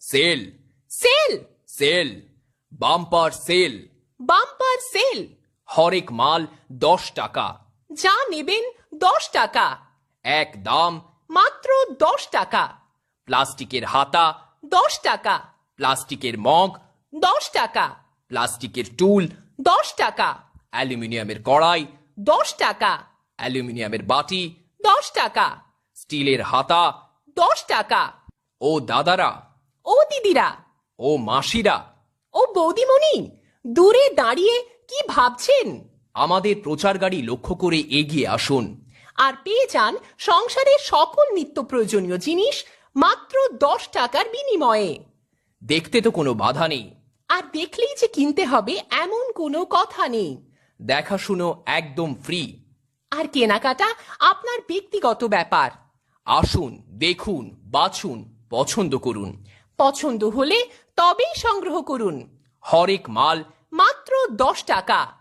Sell sale sale bumper sale. Bumper sale. হরেক মাল 10 টাকা, যা নেবেন 10 টাকা, এক দাম। মাত্র 10 টাকা। প্লাস্টিকের হাতা 10 টাকা, প্লাস্টিকের মগ 10 টাকা, প্লাস্টিকের টুল 10 টাকা, অ্যালুমিনিয়ামের কড়াই 10 টাকা, অ্যালুমিনিয়ামের বাটি 10 টাকা, স্টিলের হাতা। 10 টাকা। ও দাদারা, ও দিদিরা, ও মাসিরা, ও বৌদিমণি, দূরে দাঁড়িয়ে কি ভাবছেন? আমাদের প্রচার গাড়ি লক্ষ্য করে এগিয়ে আসুন আর পেয়ে যান সংসারের সকল নিত্য প্রয়োজনীয় জিনিস মাত্র 10 টাকার বিনিময়ে। দেখতে তো কোনো বাধা নেই, আর দেখলেই যে কিনতে হবে এমন কোনো কথা নেই। দেখাশুনো একদম ফ্রি। আর কেনাকাটা আপনার ব্যক্তিগত ব্যাপার। আসুন, দেখুন, বাছুন, পছন্দ করুন। পছন্দ হলে তবেই সংগ্রহ করুন। হরেক মাল মাত্র 10 টাকা।